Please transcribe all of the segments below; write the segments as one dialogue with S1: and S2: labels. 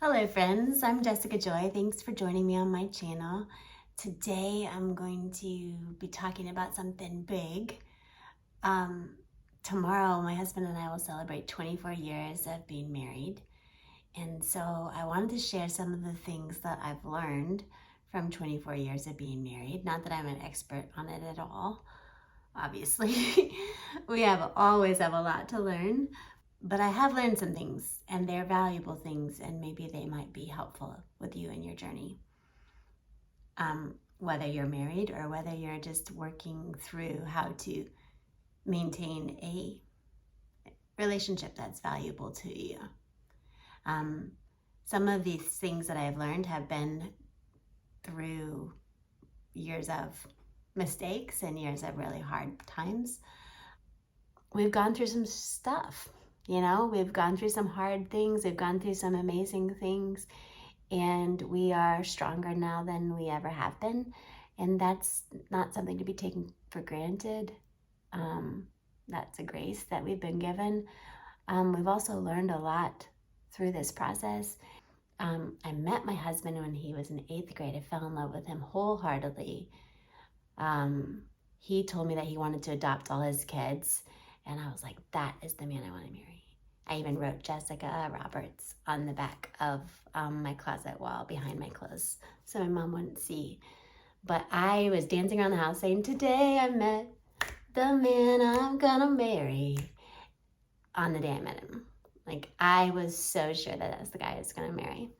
S1: Hello friends, I'm Jessica Joy. Thanks for joining me on my channel. Today I'm going to be talking about something big. Um, Tomorrow my husband and I will celebrate 24 years of being married. And so I wanted to share some of the things that I've learned from 24 years of being married. Not that I'm an expert on it at all, obviously. We always have a lot to learn, but I have learned some things, and they're valuable things, and maybe they might be helpful with you in your journey. Whether you're married or whether you're just working through how to maintain a relationship that's valuable to you. Some of these things that I've learned have been through years of mistakes and years of really hard times. We've gone through some stuff, we've gone through some hard things, we've gone through some amazing things, and we are stronger now than we ever have been. And that's not something to be taken for granted. That's a grace that we've been given. We've also learned a lot through this process. I met my husband when he was in 8th grade. I fell in love with him wholeheartedly. He told me that he wanted to adopt all his kids, and I was like, that is the man I want to marry. I even wrote Jessica Roberts on the back of my closet wall behind my clothes so my mom wouldn't see. But I was dancing around the house saying, today I met the man I'm gonna marry. On the day I met him. Like, I was so sure that that's the guy I was gonna marry.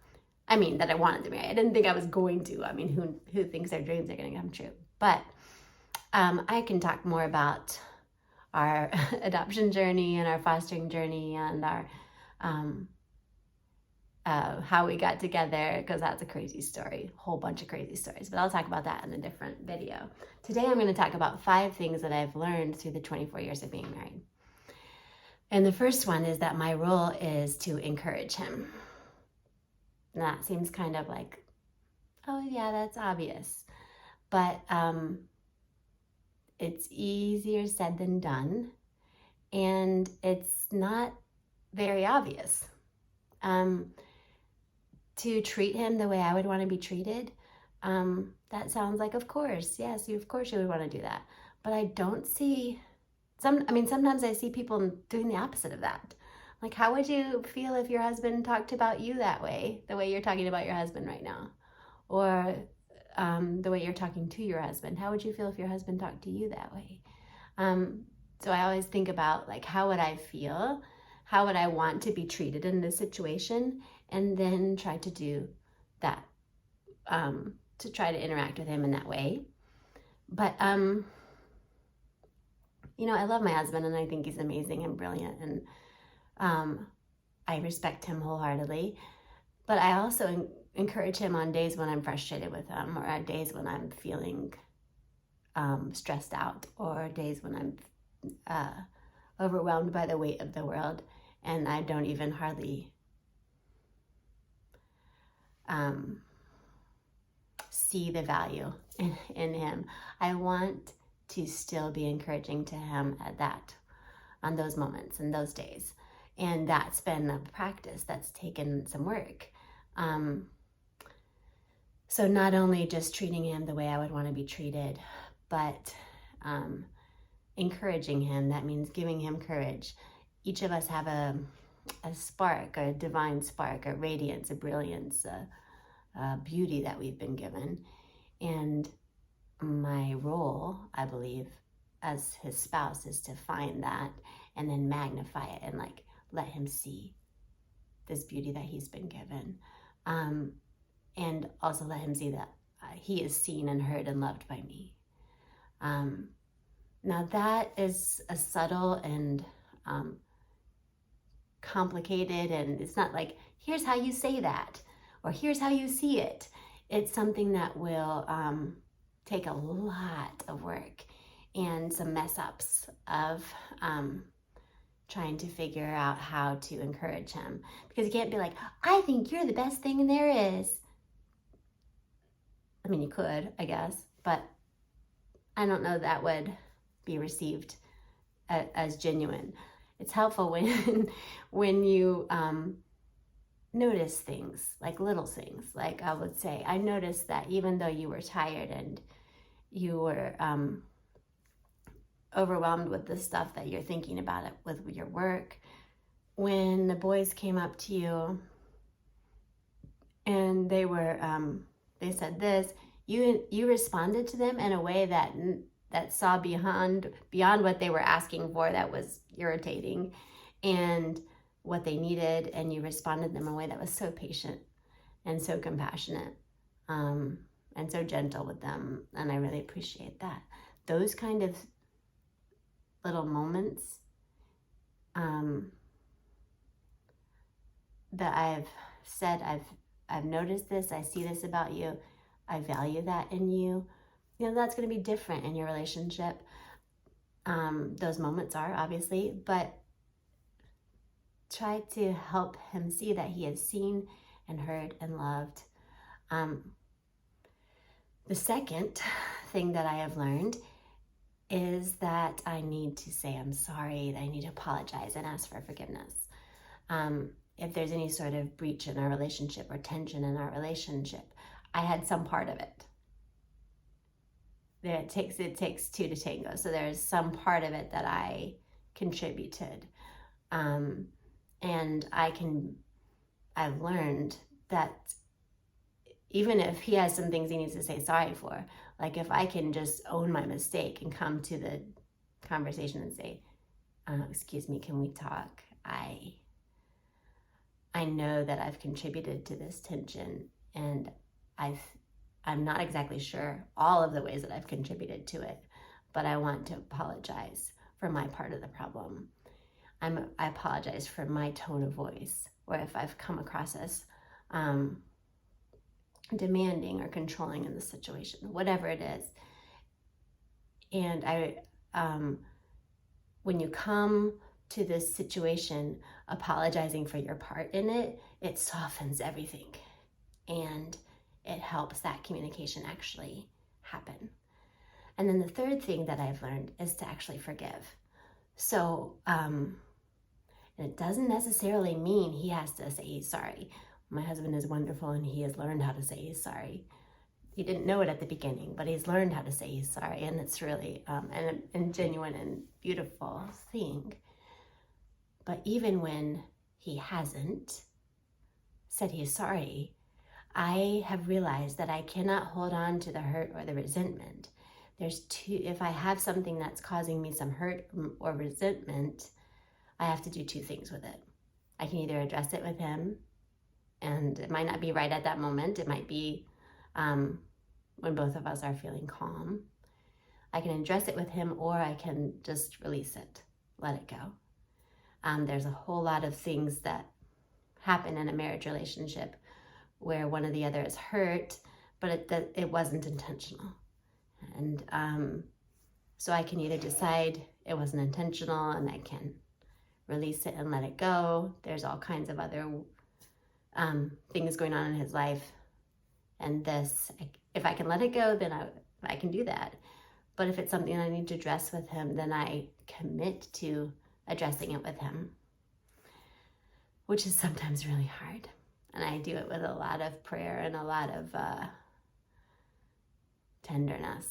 S1: I mean, that I wanted to marry. I didn't think I was going to. I mean, who thinks their dreams are gonna come true? But I can talk more about our adoption journey and our fostering journey and our how we got together, because that's a crazy story, a whole bunch of crazy stories, but I'll talk about that in a different video. Today I'm going to talk about 5 things that I've learned through the 24 years of being married. And the first one is that my role is to encourage him. And that seems kind of like, oh yeah, that's obvious, but it's easier said than done, and it's not very obvious. To treat him the way I would want to be treated, that sounds like, of course, yes, of course you would want to do that. But I don't see, sometimes I see people doing the opposite of that. Like, how would you feel if your husband talked about you that way, the way you're talking about your husband right now? Or the way you're talking to your husband? How would you feel if your husband talked to you that way? So I always think about, like, how would I feel? How would I want to be treated in this situation? And then try to do that, to try to interact with him in that way. But, I love my husband, and I think he's amazing and brilliant, and I respect him wholeheartedly. But I also encourage him on days when I'm frustrated with him, or on days when I'm feeling stressed out, or days when I'm overwhelmed by the weight of the world, and I don't even hardly see the value in him. I want to still be encouraging to him on those moments and those days. And that's been a practice that's taken some work. So not only just treating him the way I would want to be treated, but encouraging him. That means giving him courage. Each of us have a spark, a divine spark, a radiance, a brilliance, a beauty that we've been given. And my role, I believe, as his spouse is to find that and then magnify it and let him see this beauty that he's been given. And also let him see that he is seen and heard and loved by me. Now that is a subtle and complicated, and it's not like, here's how you say that, or here's how you see it. It's something that will take a lot of work and some mess ups of trying to figure out how to encourage him. Because you can't be like, I think you're the best thing there is. I mean, you could, I guess, but I don't know that would be received as genuine. It's helpful when you notice things, like little things. Like I would say, I noticed that even though you were tired and you were overwhelmed with the stuff that you're thinking about it with your work, when the boys came up to you and they said this, you responded to them in a way that saw beyond what they were asking for, that was irritating, and what they needed, and you responded to them in a way that was so patient and so compassionate, and so gentle with them. And I really appreciate that. Those kind of little moments that I've said, I've noticed this, I see this about you, I value that in you. That's going to be different in your relationship. Those moments are, obviously, but try to help him see that he is seen and heard and loved. The second thing that I have learned is that I need to say I'm sorry, that I need to apologize and ask for forgiveness. If there's any sort of breach in our relationship or tension in our relationship, I had some part of it. It takes two to tango. So there's some part of it that I contributed. And I've learned that even if he has some things he needs to say sorry for, like if I can just own my mistake and come to the conversation and say, excuse me, can we talk? I know that I've contributed to this tension, and I'm not exactly sure all of the ways that I've contributed to it, but I want to apologize for my part of the problem. I apologize for my tone of voice, or if I've come across as demanding or controlling in the situation, whatever it is. And when you come to this situation apologizing for your part in it, it softens everything, and it helps that communication actually happen. And then the third thing that I've learned is to actually forgive. So it doesn't necessarily mean he has to say he's sorry. My husband is wonderful, and he has learned how to say he's sorry. He didn't know it at the beginning, but he's learned how to say he's sorry, and it's really a genuine and beautiful thing. But even when he hasn't said he's sorry, I have realized that I cannot hold on to the hurt or the resentment. If I have something that's causing me some hurt or resentment, I have to do two things with it. I can either address it with him, and it might not be right at that moment. It might be when both of us are feeling calm. I can address it with him, or I can just release it, let it go. There's a whole lot of things that happen in a marriage relationship where one or the other is hurt, but it wasn't intentional. And so I can either decide it wasn't intentional, and I can release it and let it go. There's all kinds of other things going on in his life. And if I can let it go, then I can do that. But if it's something I need to address with him, then I commit to addressing it with him, which is sometimes really hard. And I do it with a lot of prayer and a lot of tenderness.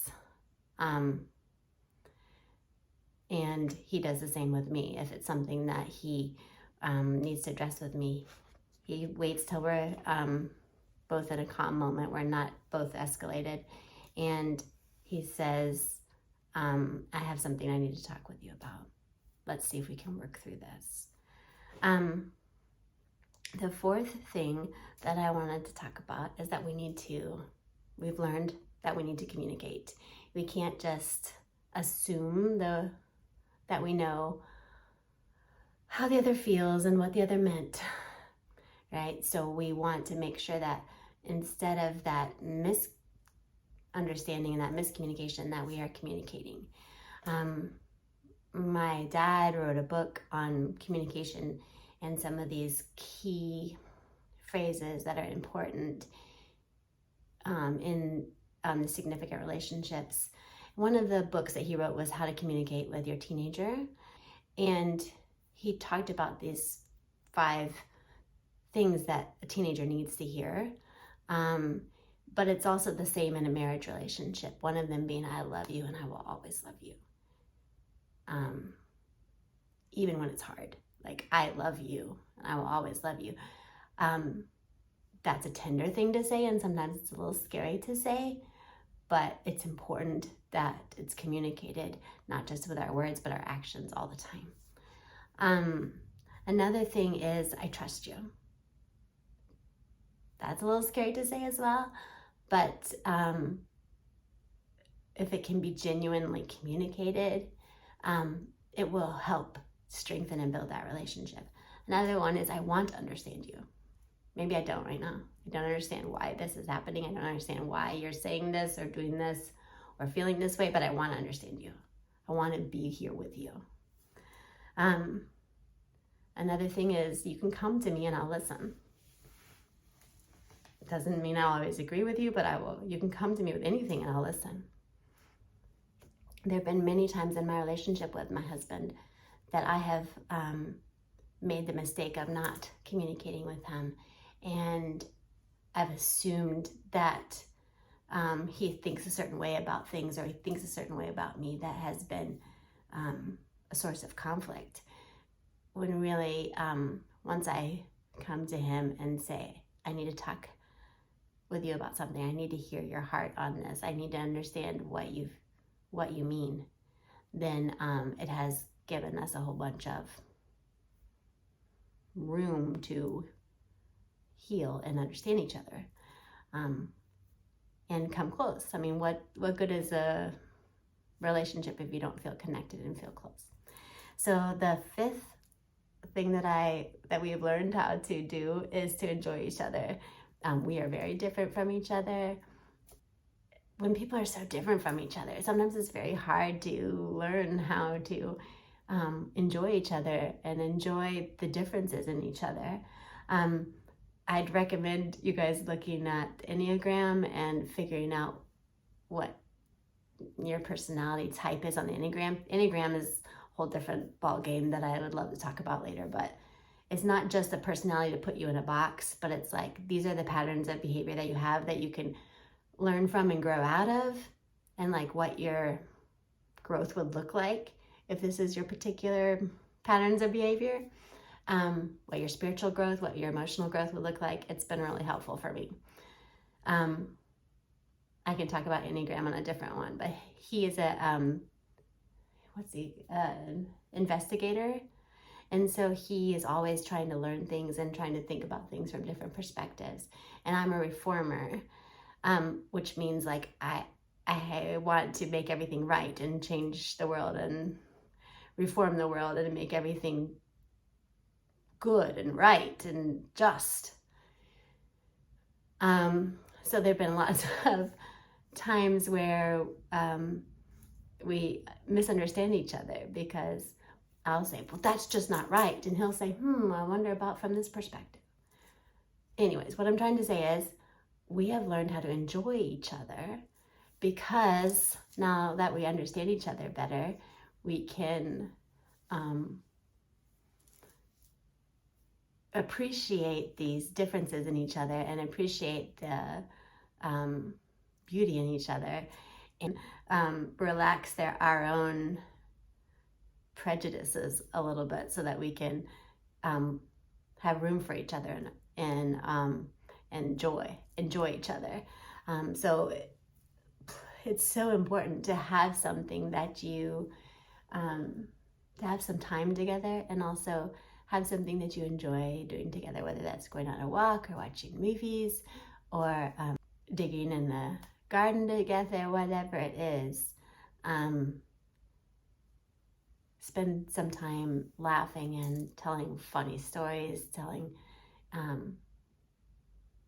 S1: And he does the same with me. If it's something that he needs to address with me, he waits till we're both in a calm moment. We're not both escalated. And he says, I have something I need to talk with you about. Let's see if we can work through this. The fourth thing that I wanted to talk about is that we've learned that we need to communicate. We can't just assume that we know how the other feels and what the other meant, right? So we want to make sure that instead of that misunderstanding and that miscommunication, that we are communicating. My dad wrote a book on communication and some of these key phrases that are important in the significant relationships. One of the books that he wrote was How to Communicate with Your Teenager. And he talked about these 5 things that a teenager needs to hear. But it's also the same in a marriage relationship. One of them being, I love you and I will always love you. Even when it's hard. Like, I love you and I will always love you. That's a tender thing to say, and sometimes it's a little scary to say, but it's important that it's communicated, not just with our words, but our actions all the time. Another thing is, I trust you. That's a little scary to say as well, but if it can be genuinely communicated, it will help strengthen and build that relationship. Another one is, I want to understand you. Maybe I don't right now. I don't understand why this is happening. I don't understand why you're saying this or doing this or feeling this way, but I want to understand you. I want to be here with you. Another thing is, you can come to me and I'll listen. It doesn't mean I'll always agree with you, but I will. You can come to me with anything and I'll listen. There have been many times in my relationship with my husband that I have made the mistake of not communicating with him. And I've assumed that he thinks a certain way about things, or he thinks a certain way about me, that has been a source of conflict. When really, once I come to him and say, I need to talk with you about something, I need to hear your heart on this, I need to understand what you mean, then it has given us a whole bunch of room to heal and understand each other, and come close. I mean, what good is a relationship if you don't feel connected and feel close? So the fifth thing that we have learned how to do is to enjoy each other. We are very different from each other. When people are so different from each other, sometimes it's very hard to learn how to enjoy each other and enjoy the differences in each other. I'd recommend you guys looking at the Enneagram and figuring out what your personality type is on the Enneagram. Enneagram is a whole different ball game that I would love to talk about later, but it's not just a personality to put you in a box, but it's like, these are the patterns of behavior that you have that you can learn from and grow out of, and like what your growth would look like if this is your particular patterns of behavior. What your spiritual growth, what your emotional growth would look like. It's been really helpful for me. I can talk about Enneagram on a different one, but he is investigator. And so he is always trying to learn things and trying to think about things from different perspectives. And I'm a reformer, which means like I want to make everything right and change the world and reform the world and make everything good and right and just. So there have been lots of times where we misunderstand each other, because I'll say, well, that's just not right. And he'll say, I wonder about from this perspective. Anyways, what I'm trying to say is, we have learned how to enjoy each other, because now that we understand each other better, we can appreciate these differences in each other and appreciate the beauty in each other, and relax our own prejudices a little bit, so that we can have room for each other and enjoy each other. So it's so important to have something that you to have some time together, and also have something that you enjoy doing together, whether that's going on a walk or watching movies or digging in the garden together, whatever it is. Spend some time laughing and telling funny stories,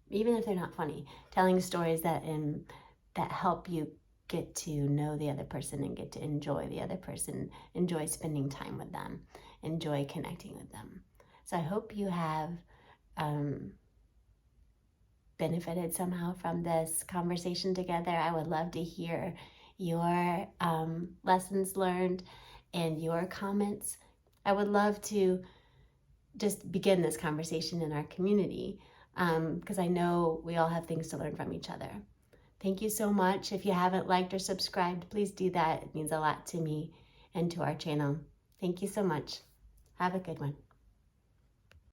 S1: even if they're not funny, telling stories that help you get to know the other person and get to enjoy the other person, enjoy spending time with them, enjoy connecting with them. So I hope you have benefited somehow from this conversation together. I would love to hear your lessons learned and your comments. I would love to just begin this conversation in our community, because I know we all have things to learn from each other. Thank you so much. If you haven't liked or subscribed, please do that. It means a lot to me and to our channel. Thank you so much. Have a good one.